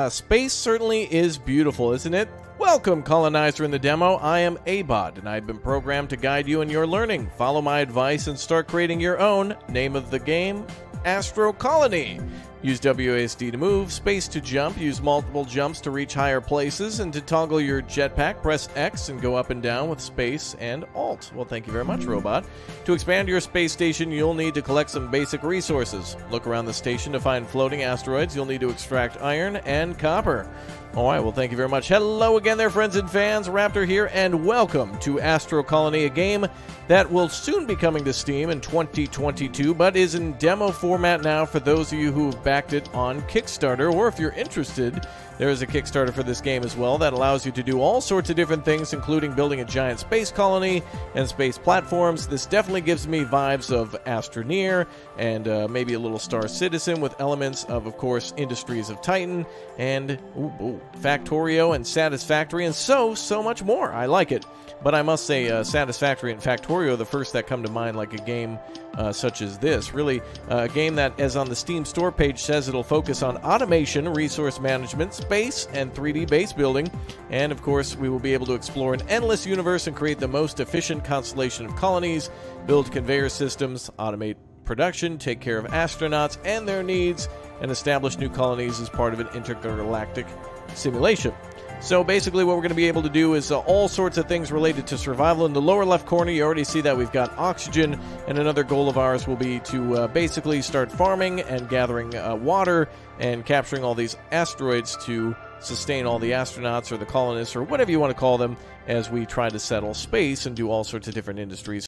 Space certainly is beautiful, isn't it? Welcome, colonizer in the demo. I am Abot, and I've been programmed to guide you in your learning. Follow my advice and start creating your own. Name of the game, Astro Colony. Use WASD to move, space to jump, use multiple jumps to reach higher places, and to toggle your jetpack, press X and go up and down with space and Alt. Well, thank you very much, robot. To expand your space station, you'll need to collect some basic resources. Look around the station to find floating asteroids. You'll need to extract iron and copper. Alright, well, thank you very much. Hello again there, friends and fans. Raptor here, and welcome to Astro Colony, a game that will soon be coming to Steam in 2022, but is in demo format now for those of you who have backed it on Kickstarter, or if you're interested, there is a Kickstarter for this game as well that allows you to do all sorts of different things, including building a giant space colony and space platforms. This definitely gives me vibes of Astroneer and maybe a little Star Citizen with elements of course, Industries of Titan and Factorio and Satisfactory and so much more. I like it. But I must say, Satisfactory and Factorio are the first that come to mind, like a game such as this. Really, a game that, as on the Steam store page says, it'll focus on automation, resource management, space, and 3D base building. And, of course, we will be able to explore an endless universe and create the most efficient constellation of colonies, build conveyor systems, automate production, take care of astronauts and their needs, and establish new colonies as part of an intergalactic simulation. So basically what we're going to be able to do is all sorts of things related to survival. In the lower left corner, you already see that we've got oxygen, and another goal of ours will be to basically start farming and gathering water and capturing all these asteroids to sustain all the astronauts or the colonists or whatever you want to call them as we try to settle space and do all sorts of different industries.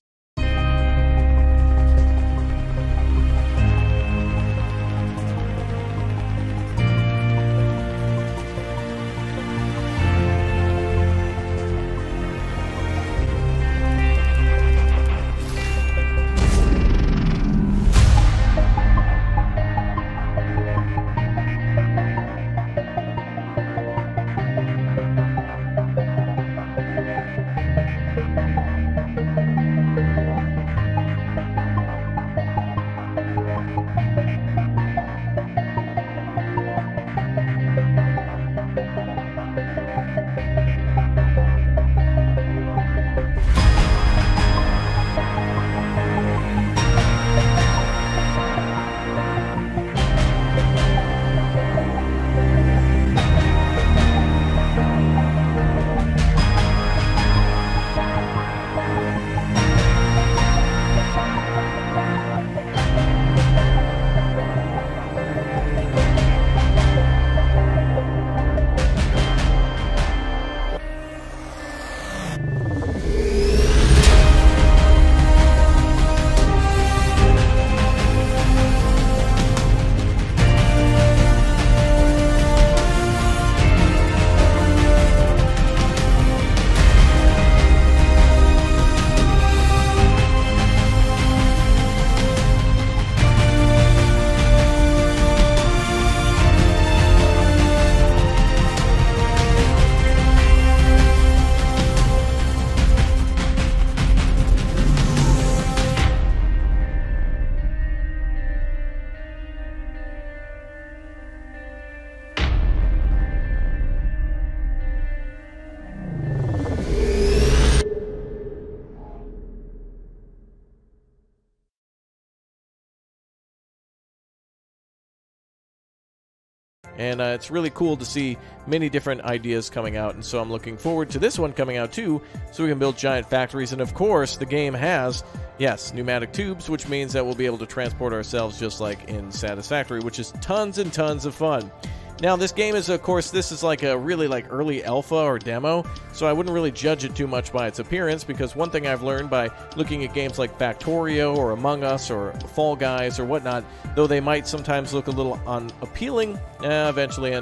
And it's really cool to see many different ideas coming out, and so I'm looking forward to this one coming out too, so we can build giant factories. And of course, the game has, yes, pneumatic tubes, which means that we'll be able to transport ourselves just like in Satisfactory, which is tons and tons of fun. Now, this game is, of course, this is like a really like early alpha or demo, so I wouldn't really judge it too much by its appearance, because one thing I've learned by looking at games like Factorio or Among Us or Fall Guys or whatnot, though they might sometimes look a little unappealing, eventually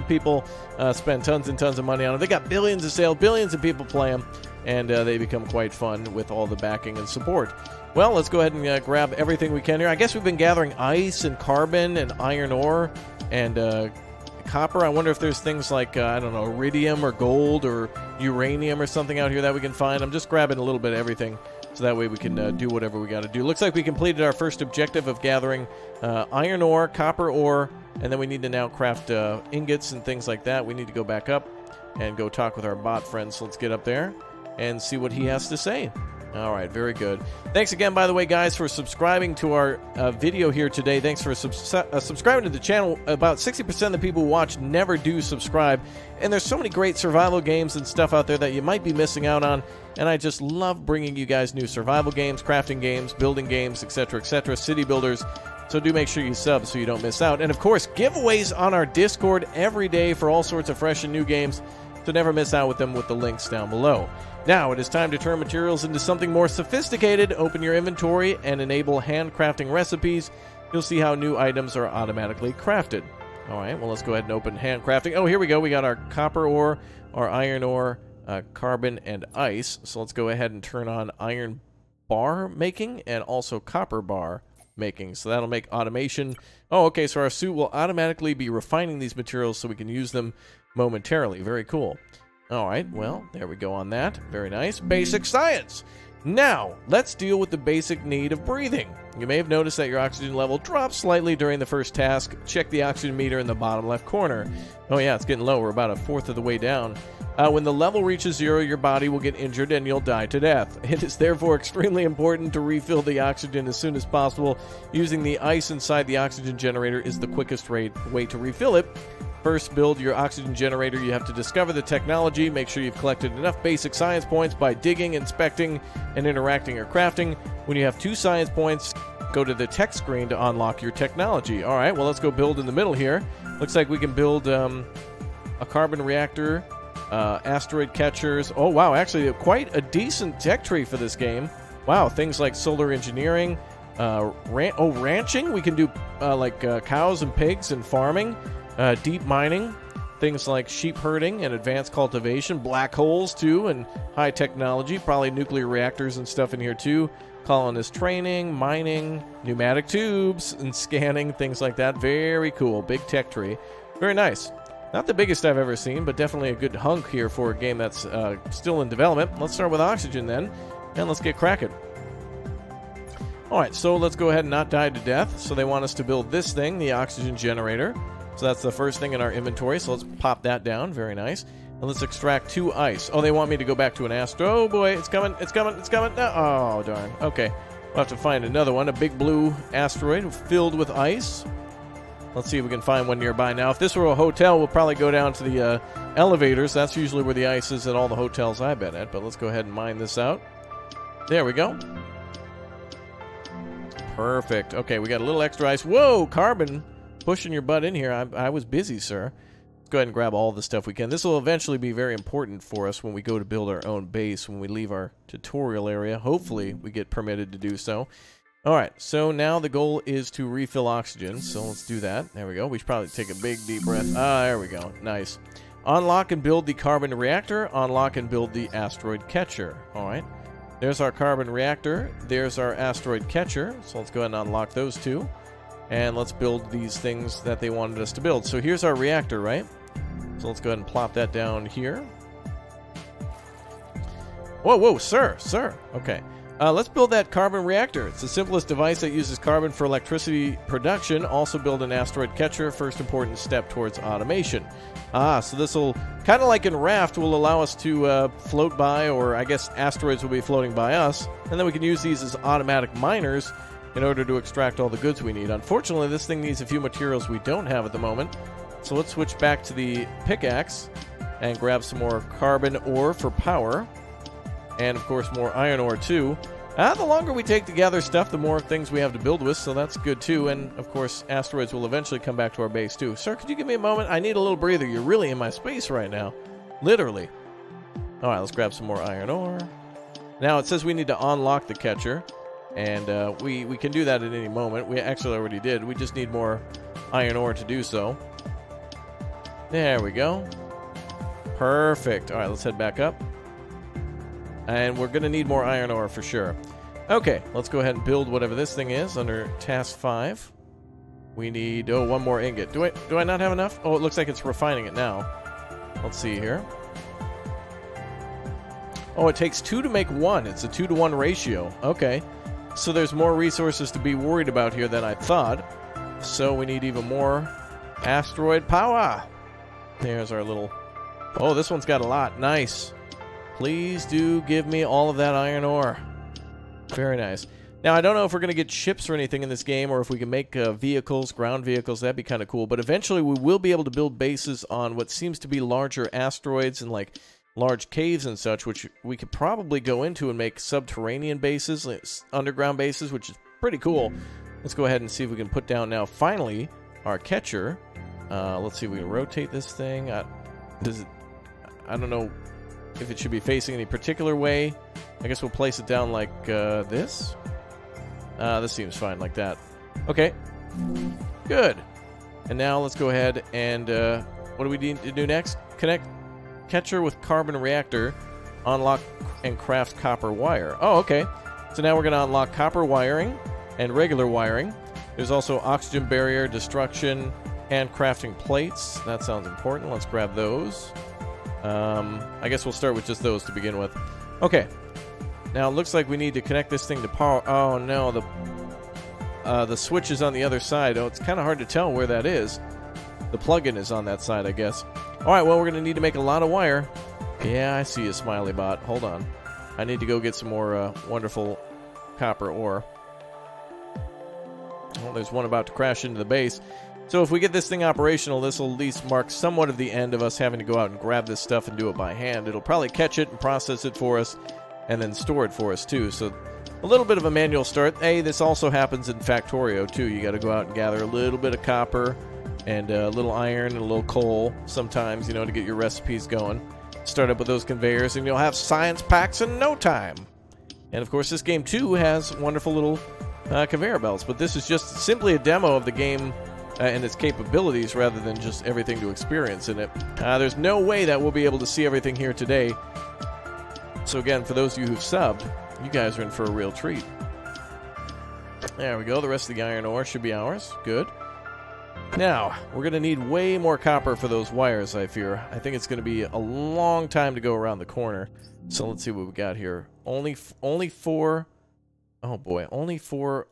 people spend tons and tons of money on them. They got billions of sales, billions of people play them, and they become quite fun with all the backing and support. Well, let's go ahead and grab everything we can here. I guess we've been gathering ice and carbon and iron ore and copper. I wonder if there's things like, I don't know, iridium or gold or uranium or something out here that we can find. I'm just grabbing a little bit of everything so that way we can do whatever we got to do. Looks like we completed our first objective of gathering iron ore, copper ore, And then we need to now craft ingots and things like that. We need to go back up and go talk with our bot friend. So let's get up there and see what he has to say. All right, very good. Thanks again, by the way, guys, for subscribing to our video here today. Thanks for subscribing to the channel. About 60% of the people who watch never do subscribe. And there's so many great survival games and stuff out there that you might be missing out on. And I just love bringing you guys new survival games, crafting games, building games, etc., city builders. So do make sure you sub so you don't miss out. And, of course, giveaways on our Discord every day for all sorts of fresh and new games. So never miss out with them with the links down below. Now, it is time to turn materials into something more sophisticated. Open your inventory and enable handcrafting recipes. You'll see how new items are automatically crafted. All right, well, let's go ahead and open handcrafting. Oh, here we go. We got our copper ore, our iron ore, carbon, and ice. So let's go ahead and turn on iron bar making and also copper bar making. So that'll make automation. Oh, okay, so our suit will automatically be refining these materials so we can use them momentarily. Very cool. All right, well, there we go on that. Very nice. Basic science. Now, let's deal with the basic need of breathing. You may have noticed that your oxygen level drops slightly during the first task. Check the oxygen meter in the bottom left corner. Oh yeah, it's getting low. We're about a fourth of the way down. When the level reaches 0, your body will get injured and you'll die to death. It is therefore extremely important to refill the oxygen as soon as possible. Using the ice inside the oxygen generator is the quickest way to refill it. First, build your oxygen generator. You have to discover the technology. Make sure you've collected enough basic science points by digging, inspecting, and interacting or crafting. When you have 2 science points, go to the tech screen to unlock your technology. All right, well, let's go build in the middle here. Looks like we can build a carbon reactor, asteroid catchers. Oh, wow, actually quite a decent tech tree for this game. Wow, things like solar engineering, ranching. We can do cows and pigs and farming. Deep mining, things like sheep herding and advanced cultivation, black holes too, and high technology, probably nuclear reactors and stuff in here too, colonist training, mining, pneumatic tubes, and scanning, things like that. Very cool. Big tech tree. Very nice. Not the biggest I've ever seen, but definitely a good hunk here for a game that's still in development. Let's start with oxygen then, and let's get cracking. Alright, so let's go ahead and not die to death. So they want us to build this thing, the oxygen generator. So that's the first thing in our inventory, so let's pop that down. Very nice. And let's extract 2 ice. Oh, they want me to go back to an astro. Oh, boy, it's coming, it's coming, it's coming. No. Oh, darn. Okay. We'll have to find another one, a big blue asteroid filled with ice. Let's see if we can find one nearby. Now, if this were a hotel, we'll probably go down to the elevators. That's usually where the ice is at all the hotels I've been at. But let's go ahead and mine this out. There we go. Perfect. Okay, we got a little extra ice. Whoa, carbon. Pushing your butt in here. I was busy, sir. Let's go ahead and grab all the stuff we can. This will eventually be very important for us when we go to build our own base, when we leave our tutorial area. Hopefully, we get permitted to do so. Alright, so now the goal is to refill oxygen, so let's do that. There we go. We should probably take a big, deep breath. Ah, there we go. Nice. Unlock and build the carbon reactor. Unlock and build the asteroid catcher. Alright. There's our carbon reactor. There's our asteroid catcher. So let's go ahead and unlock those 2. And let's build these things that they wanted us to build. So here's our reactor, right? So let's go ahead and plop that down here. Whoa, whoa, sir. Okay. Let's build that carbon reactor. It's the simplest device that uses carbon for electricity production. Also build an asteroid catcher. First important step towards automation. So this will, kind of like in Raft, will allow us to float by, or I guess asteroids will be floating by us. And then we can use these as automatic miners in order to extract all the goods we need. Unfortunately, this thing needs a few materials we don't have at the moment. So let's switch back to the pickaxe and grab some more carbon ore for power. And, of course, more iron ore, too. The longer we take to gather stuff, the more things we have to build with, so that's good, too. And, of course, asteroids will eventually come back to our base, too. Sir, could you give me a moment? I need a little breather. You're really in my space right now. Literally. All right, let's grab some more iron ore. Now, it says we need to unlock the catcher. And we can do that at any moment. We actually already did. We just need more iron ore to do so. There we go. Perfect. All right, let's head back up. And we're going to need more iron ore for sure. Okay, let's go ahead and build whatever this thing is under task 5. We need, one more ingot. Do I not have enough? Oh, it looks like it's refining it now. Let's see here. Oh, it takes 2 to make 1. It's a 2-to-1 ratio. Okay. So there's more resources to be worried about here than I thought. So we need even more Asteroid power. There's our little... Oh, this one's got a lot. Nice. Please do give me all of that iron ore. Very nice. Now, I don't know if we're going to get ships or anything in this game, or if we can make vehicles, ground vehicles. That'd be kind of cool. But eventually, we will be able to build bases on what seems to be larger asteroids and, like, large caves and such, which we could probably go into and make subterranean bases, underground bases, which is pretty cool. Let's go ahead and see if we can put down now, finally, our catcher. Let's see if we can rotate this thing. I don't know if it should be facing any particular way. I guess we'll place it down like this. This seems fine like that. Okay. Good. And now let's go ahead and what do we need to do next? Connect catcher with carbon reactor. Unlock and craft copper wire. Oh, okay. So now we're going to unlock copper wiring and regular wiring. There's also oxygen barrier, destruction, and crafting plates. That sounds important. Let's grab those. I guess we'll start with just those to begin with. Okay. Now it looks like we need to connect this thing to power. Oh no, the switch is on the other side. Oh, it's kind of hard to tell where that is. The plug-in is on that side, I guess. All right, well, we're going to need to make a lot of wire. Yeah, I see you, Smiley Bot. Hold on. I need to go get some more wonderful copper ore. Well, there's one about to crash into the base. So if we get this thing operational, this will at least mark somewhat of the end of us having to go out and grab this stuff and do it by hand. It'll probably catch it and process it for us and then store it for us, too. So a little bit of a manual start. Hey, this also happens in Factorio, too. You got to go out and gather a little bit of copper and a little iron and a little coal sometimes, you know, to get your recipes going. Start up with those conveyors, and you'll have science packs in no time. And, of course, this game, too, has wonderful little conveyor belts. But this is just simply a demo of the game and its capabilities rather than just everything to experience in it. There's no way that we'll be able to see everything here today. So again, for those of you who've subbed, you guys are in for a real treat. There we go. The rest of the iron ore should be ours. Good. Now, we're going to need way more copper for those wires, I fear. I think it's going to be a long time to go around the corner. So let's see what we got here. Only 4... Oh boy, only 4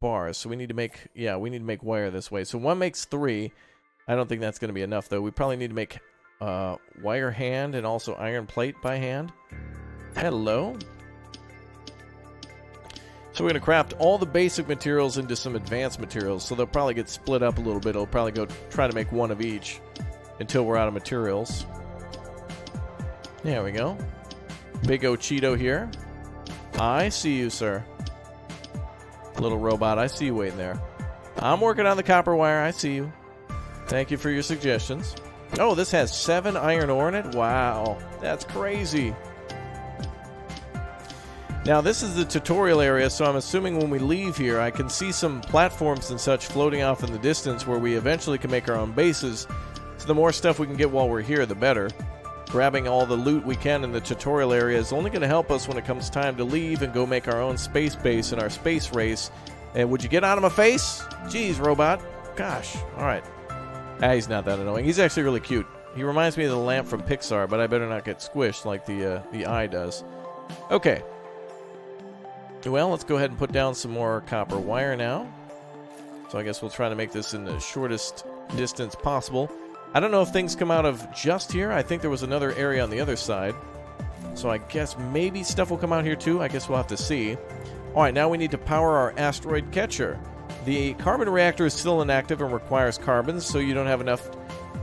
bars. So we need to make... Yeah, we need to make wire this way. So 1 makes 3. I don't think that's going to be enough, though. We probably need to make wire hand and also iron plate by hand. Hello. So we're going to craft all the basic materials into some advanced materials. So they'll probably get split up a little bit. I'll probably go try to make 1 of each until we're out of materials. There we go. Big O Cheeto here. I see you, sir. Little robot, I see you waiting there. I'm working on the copper wire. I see you. Thank you for your suggestions. Oh, this has 7 iron ore in it? Wow. That's crazy. Now, this is the tutorial area, so I'm assuming when we leave here, I can see some platforms and such floating off in the distance where we eventually can make our own bases. So the more stuff we can get while we're here, the better. Grabbing all the loot we can in the tutorial area is only going to help us when it comes time to leave and go make our own space base in our space race. And would you get out of my face? Jeez, robot. Gosh. All right. He's not that annoying. He's actually really cute. He reminds me of the lamp from Pixar, but I better not get squished like the eye does. Okay. Well, let's go ahead and put down some more copper wire now. So I guess we'll try to make this in the shortest distance possible. I don't know if things come out of just here. I think there was another area on the other side. So I guess maybe stuff will come out here too. I guess we'll have to see. Alright, now we need to power our asteroid catcher. The carbon reactor is still inactive and requires carbon, so you don't have enough.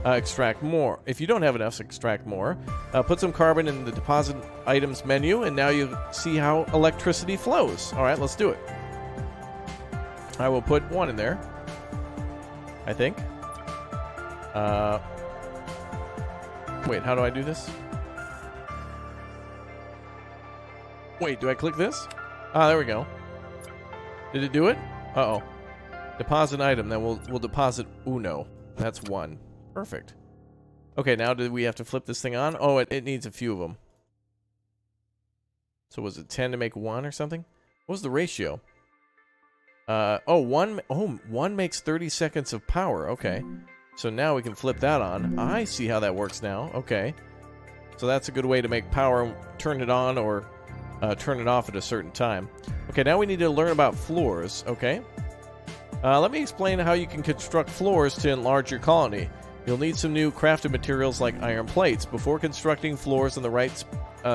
Extract more. If you don't have enough, extract more. Put some carbon in the deposit items menu, and now you see how electricity flows. Alright, let's do it. I will put 1 in there, I think. Wait, how do I do this? Wait, do I click this? Ah, there we go. Did it do it? Uh-oh. Deposit item, then we'll deposit uno. That's 1. Perfect. Okay, now do we have to flip this thing on? Oh, it needs a few of them. So was it 10 to make 1 or something? What was the ratio? One makes 30 seconds of power. Okay. So now we can flip that on. I see how that works now. Okay. So that's a good way to make power, turn it on or turn it off at a certain time. Okay, now we need to learn about floors. Okay. Let me explain how you can construct floors to enlarge your colony. You'll need some new crafted materials like iron plates. Before constructing floors in the right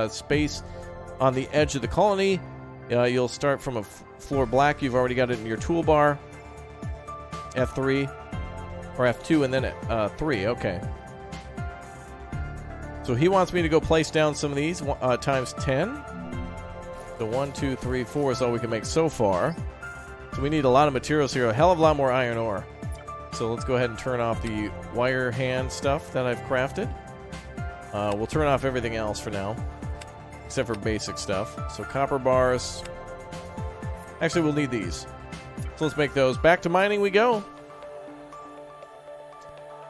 space on the edge of the colony, you'll start from a floor black. You've already got it in your toolbar. F3 or F2 and then 3. Okay. So he wants me to go place down some of these times 10. So 1, 2, 3, 4 is all we can make so far. So we need a lot of materials here. A hell of a lot more iron ore. So let's go ahead and turn off the wire hand stuff that I've crafted. We'll turn off everything else for now, except for basic stuff. So copper bars. Actually, we'll need these. So let's make those. Back to mining we go.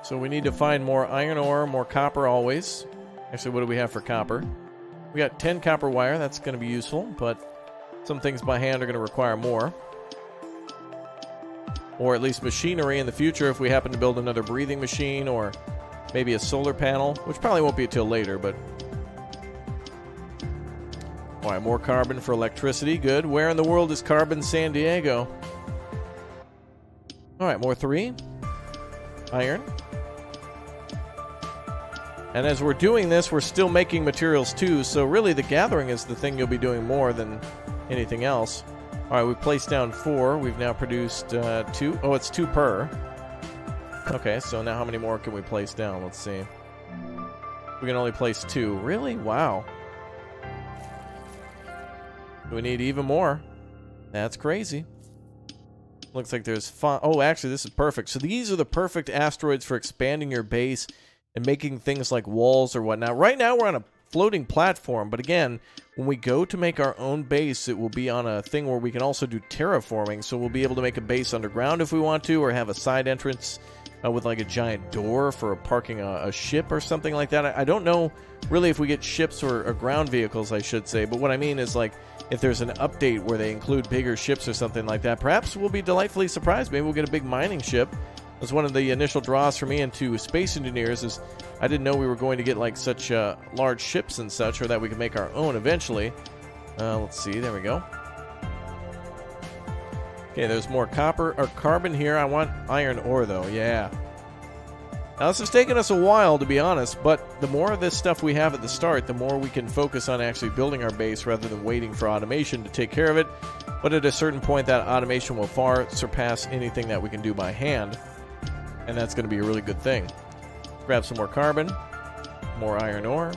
So we need to find more iron ore, more copper always. Actually, what do we have for copper? We got 10 copper wire. That's going to be useful, but some things by hand are going to require more. Or at least machinery in the future if we happen to build another breathing machine or maybe a solar panel, which probably won't be until later, but... Alright, more carbon for electricity. Good. Where in the world is carbon San Diego? Alright, more 3. Iron. And as we're doing this, we're still making materials too, so really the gathering is the thing you'll be doing more than anything else. Alright, we placed down 4. We've now produced 2. Oh, it's 2 per. Okay, so now how many more can we place down? Let's see. We can only place 2. Really? Wow. We need even more. That's crazy. Looks like there's 5. Oh, actually, this is perfect. So these are the perfect asteroids for expanding your base and making things like walls or whatnot. Right now, we're on a floating platform, but again, when we go to make our own base, it will be on a thing where we can also do terraforming, so we'll be able to make a base underground if we want to, or have a side entrance with like a giant door for parking a ship or something like that. I don't know really if we get ships or ground vehicles, I should say, but what I mean is like if there's an update where they include bigger ships or something like that, perhaps we'll be delightfully surprised. Maybe we'll get a big mining ship. That's one of the initial draws for me into Space Engineers is I didn't know we were going to get like such large ships and such, or that we could make our own eventually. Let's see, there we go. Okay, there's more copper or carbon here. I want iron ore though, yeah. Now this has taken us a while to be honest, but the more of this stuff we have at the start, the more we can focus on actually building our base rather than waiting for automation to take care of it. But at a certain point that automation will far surpass anything that we can do by hand. And that's going to be a really good thing. Grab some more carbon. More iron ore.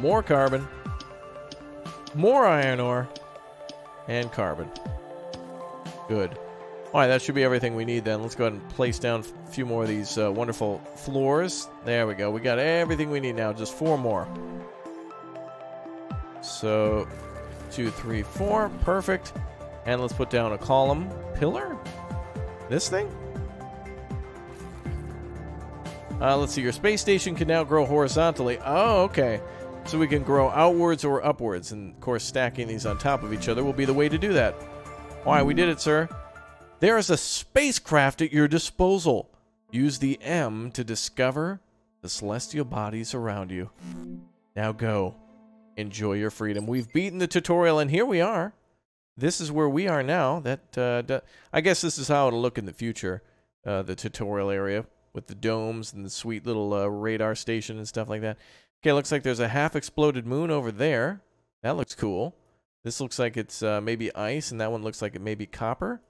More carbon. More iron ore. And carbon. Good. Alright, that should be everything we need then. Let's go ahead and place down a few more of these wonderful floors. There we go. We got everything we need now. Just 4 more. So, 2, 3, 4. Perfect. And let's put down a column pillar. This thing? Let's see. Your space station can now grow horizontally. Oh, okay. So we can grow outwards or upwards. And, of course, stacking these on top of each other will be the way to do that. All right, we did it, sir. There is a spacecraft at your disposal. Use the M to discover the celestial bodies around you. Now go. Enjoy your freedom. We've beaten the tutorial, and here we are. This is where we are now. I guess this is how it'll look in the future, the tutorial area with the domes and the sweet little radar station and stuff like that. Okay, looks like there's a half-exploded moon over there. That looks cool. This looks like it's maybe ice, and that one looks like it may be copper.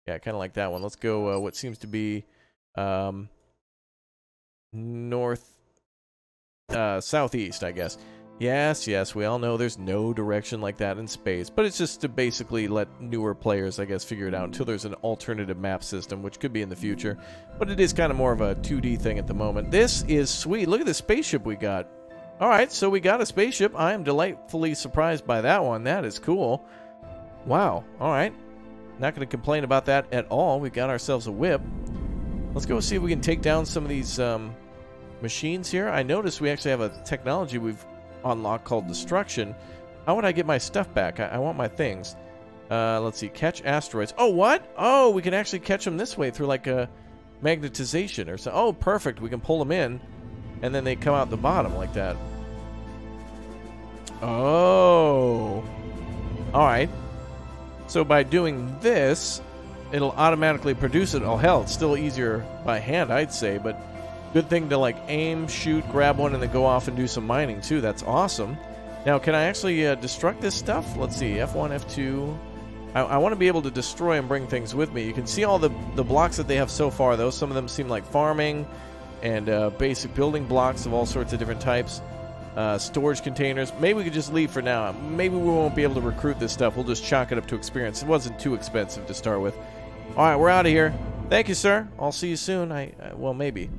Yeah, kind of like that one. Let's go what seems to be southeast, I guess. Yes, we all know there's no direction like that in space, but it's just to basically let newer players, I guess, figure it out until there's an alternative map system, which could be in the future. But it is kind of more of a 2D thing at the moment. This is sweet. Look at this spaceship we got. All right, so we got a spaceship. I am delightfully surprised by that one. That is cool. Wow. All right. Not going to complain about that at all. We got ourselves a whip. Let's go see if we can take down some of these machines here. I noticed we actually have a technology we've unlocked called destruction. How would I get my stuff back? I want my things. Let's see. Catch asteroids. Oh, what? Oh, we can actually catch them this way through like a magnetization or so. Oh, perfect. We can pull them in and then they come out the bottom like that. Oh. All right. So by doing this, it'll automatically produce it. Oh, hell, it's still easier by hand, I'd say, but good thing to, like, aim, shoot, grab one, and then go off and do some mining, too. That's awesome. Now, can I actually destruct this stuff? Let's see, F1, F2. I want to be able to destroy and bring things with me. You can see all the blocks that they have so far, though. Some of them seem like farming and basic building blocks of all sorts of different types. Storage containers. Maybe we could just leave for now. Maybe we won't be able to recruit this stuff. We'll just chalk it up to experience. It wasn't too expensive to start with. All right, we're out of here. Thank you, sir. I'll see you soon. Well, maybe.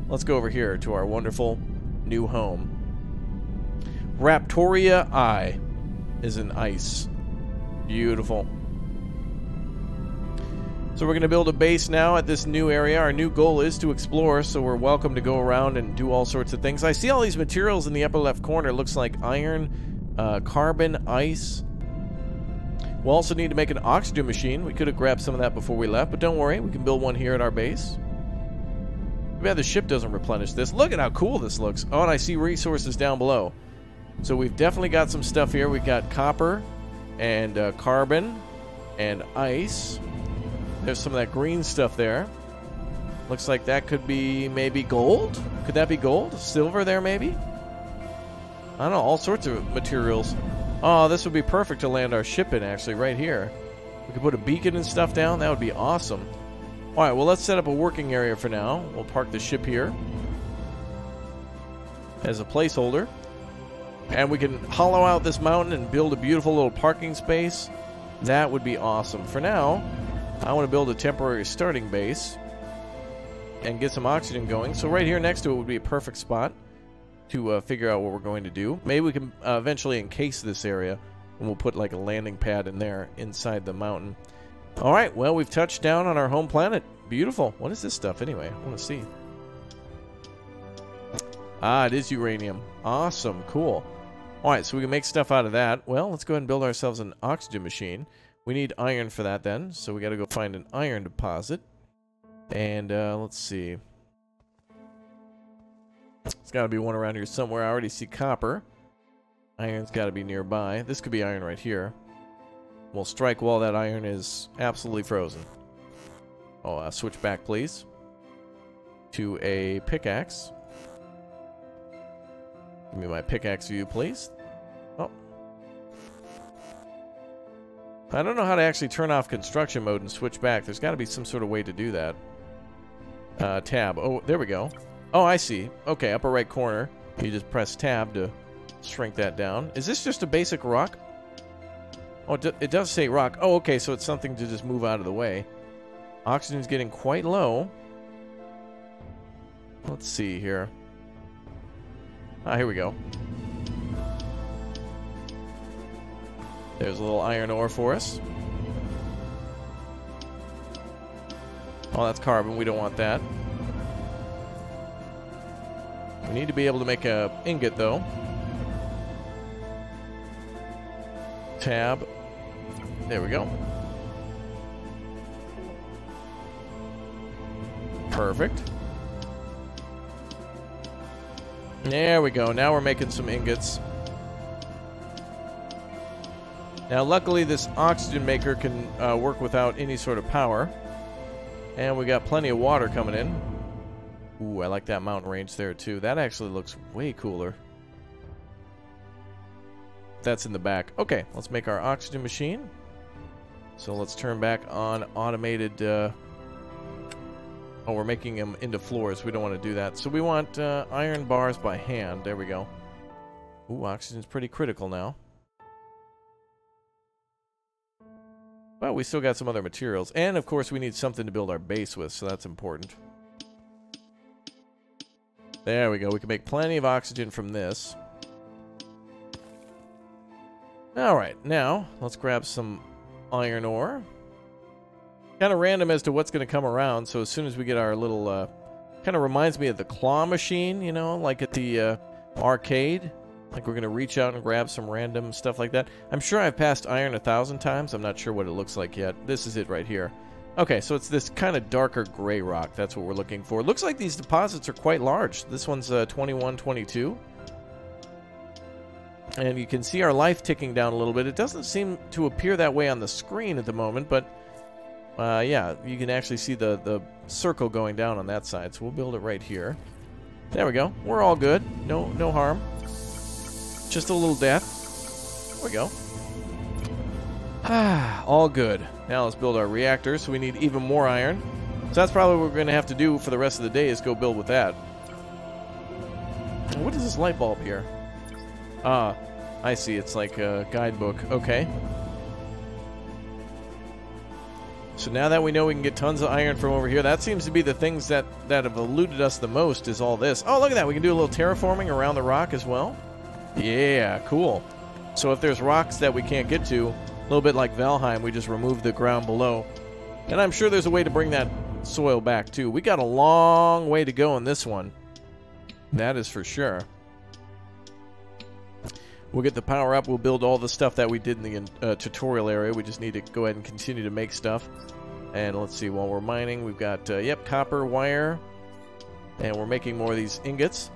Let's go over here to our wonderful new home. RAPTORIA I is in ice. Beautiful. So we're going to build a base now at this new area. Our new goal is to explore, so we're welcome to go around and do all sorts of things. I see all these materials in the upper left corner. It looks like iron, carbon, ice. We'll also need to make an oxygen machine. We could have grabbed some of that before we left, but don't worry. We can build one here at our base. Too bad the ship doesn't replenish this. Look at how cool this looks. Oh, and I see resources down below. So we've definitely got some stuff here. We've got copper and carbon and ice. There's some of that green stuff there. Looks like that could be maybe gold. Could that be gold? Silver there maybe? I don't know, all sorts of materials. Oh, this would be perfect to land our ship in, actually, right here. We could put a beacon and stuff down. That would be awesome. All right, well, let's set up a working area for now. We'll park the ship here as a placeholder. And we can hollow out this mountain and build a beautiful little parking space. That would be awesome. For now, I want to build a temporary starting base and get some oxygen going. So right here next to it would be a perfect spot to figure out what we're going to do. Maybe we can eventually encase this area, and we'll put like a landing pad in there inside the mountain. All right, well, we've touched down on our home planet. Beautiful. What is this stuff anyway? I want to see. Ah, it is uranium. Awesome. Cool. All right, so we can make stuff out of that. Well, let's go ahead and build ourselves an oxygen machine. We need iron for that then, so we got to go find an iron deposit. And let's see. There's got to be one around here somewhere. I already see copper. Iron's got to be nearby. This could be iron right here. We'll strike while that iron is absolutely frozen. Oh, switch back, please, to a pickaxe. Give me my pickaxe view, please. Oh. I don't know how to actually turn off construction mode and switch back. There's got to be some sort of way to do that. Tab. Oh, there we go. Oh, I see. Okay, upper right corner. You just press tab to shrink that down. Is this just a basic rock? Oh, it does say rock. Oh, okay, so it's something to just move out of the way. Oxygen's getting quite low. Let's see here. Ah, here we go. There's a little iron ore for us. Oh, that's carbon. We don't want that. We need to be able to make a ingot, though. Tab. There we go. Perfect. There we go. Now we're making some ingots. Now, luckily, this oxygen maker can work without any sort of power. And we got plenty of water coming in. Ooh, I like that mountain range there, too. That actually looks way cooler. That's in the back. Okay, let's make our oxygen machine. So let's turn back on automated... Oh, we're making them into floors. We don't want to do that. So we want iron bars by hand. There we go. Ooh, oxygen's pretty critical now. Well, we still got some other materials. And, of course, we need something to build our base with, so that's important. There we go. We can make plenty of oxygen from this. Alright, now, let's grab some iron ore. Kind of random as to what's going to come around, so as soon as we get our little... kind of reminds me of the claw machine, you know, like at the arcade. Like we're going to reach out and grab some random stuff like that. I'm sure I've passed iron 1,000 times. I'm not sure what it looks like yet. This is it right here. Okay, so it's this kind of darker gray rock. That's what we're looking for. It looks like these deposits are quite large. This one's 21, 22. And you can see our life ticking down a little bit. It doesn't seem to appear that way on the screen at the moment, but... Yeah, you can actually see the circle going down on that side. So we'll build it right here. There we go. We're all good. No harm. Just a little death. There we go. All good. Now let's build our reactor. So we need even more iron. So that's probably what we're going to have to do for the rest of the day is go build with that. What is this light bulb here? Ah, I see. It's like a guidebook. Okay. So now that we know we can get tons of iron from over here, that seems to be the things that have eluded us the most is all this. Oh, look at that. We can do a little terraforming around the rock as well. Yeah, cool. So if there's rocks that we can't get to, a little bit like Valheim, we just remove the ground below. And I'm sure there's a way to bring that soil back too. We got a long way to go in this one. That is for sure. We'll get the power up. We'll build all the stuff that we did in the tutorial area. We just need to go ahead and continue to make stuff. And let's see, while we're mining, we've got, yep, copper wire. And we're making more of these ingots.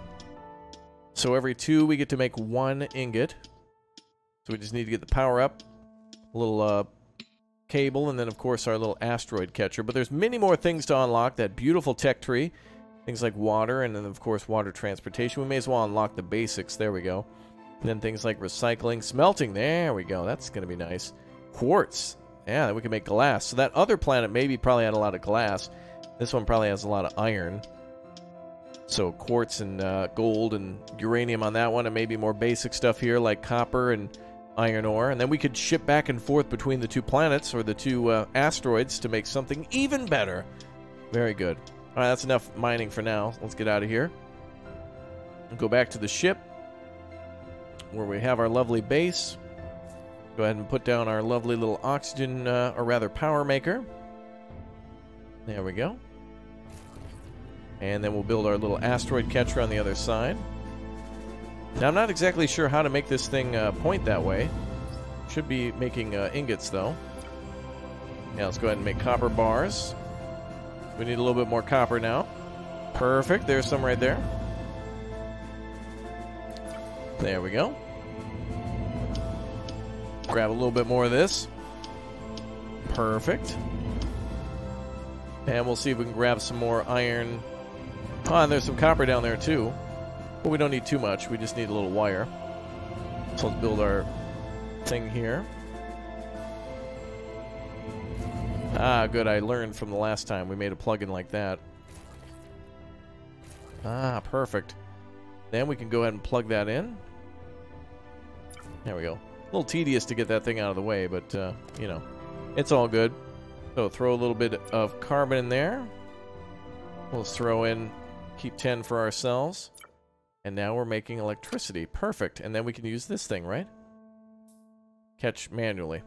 So every 2, we get to make 1 ingot. So we just need to get the power up. A little cable, and then, of course, our little asteroid catcher. But there's many more things to unlock. That beautiful tech tree. Things like water, and then, of course, water transportation. We may as well unlock the basics. There we go. And then things like recycling, smelting. There we go. That's going to be nice. Quartz. Yeah, then we can make glass. So that other planet maybe probably had a lot of glass. This one probably has a lot of iron. So quartz and gold and uranium on that one, and maybe more basic stuff here like copper and iron ore. And then we could ship back and forth between the 2 planets or the 2 asteroids to make something even better. Very good. All right, that's enough mining for now. Let's get out of here. We'll go back to the ship where we have our lovely base. Go ahead and put down our lovely little oxygen, or rather power maker. There we go. And then we'll build our little asteroid catcher on the other side. Now, I'm not exactly sure how to make this thing point that way. Should be making ingots, though. Now, let's go ahead and make copper bars. We need a little bit more copper now. Perfect. There's some right there. There we go. Grab a little bit more of this. Perfect. And we'll see if we can grab some more iron. Oh, and there's some copper down there too. But we don't need too much. We just need a little wire. So let's build our thing here. Ah, good. I learned from the last time. We made a plugin like that. Ah, perfect. Then we can go ahead and plug that in. There we go. A little tedious to get that thing out of the way, but, you know, it's all good. So throw a little bit of carbon in there. We'll throw in, keep 10 for ourselves. And now we're making electricity. Perfect. And then we can use this thing, right? Catch manually.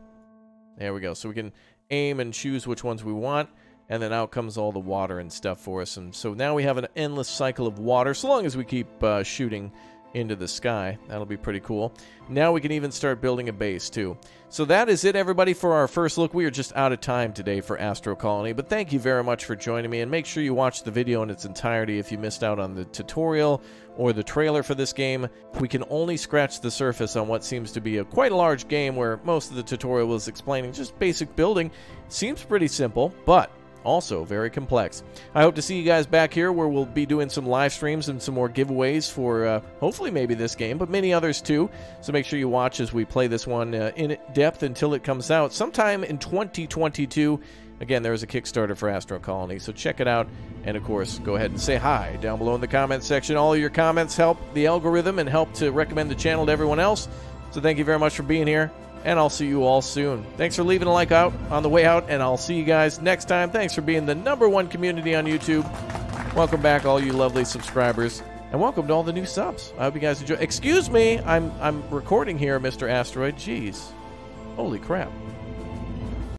There we go. So we can aim and choose which ones we want. And then out comes all the water and stuff for us. And so now we have an endless cycle of water, so long as we keep shooting into the sky. That'll be pretty cool. Now we can even start building a base, too. So that is it, everybody, for our first look. We are just out of time today for Astro Colony, but thank you very much for joining me, and make sure you watch the video in its entirety if you missed out on the tutorial or the trailer for this game. We can only scratch the surface on what seems to be quite a large game where most of the tutorial was explaining just basic building. Seems pretty simple, but also very complex. I hope to see you guys back here where we'll be doing some live streams and some more giveaways for hopefully maybe this game, but many others too. So make sure you watch as we play this one in depth until it comes out sometime in 2022. Again, there is a Kickstarter for Astro Colony, so check it out. And of course, go ahead and say hi down below in the comments section. All of your comments help the algorithm and help to recommend the channel to everyone else. So thank you very much for being here, and I'll see you all soon. Thanks for leaving a like out on the way out, and I'll see you guys next time. Thanks for being the #1 community on YouTube. Welcome back, all you lovely subscribers, and welcome to all the new subs. I hope you guys enjoy. Excuse me, I'm recording here, Mr. Asteroid. Jeez. Holy crap.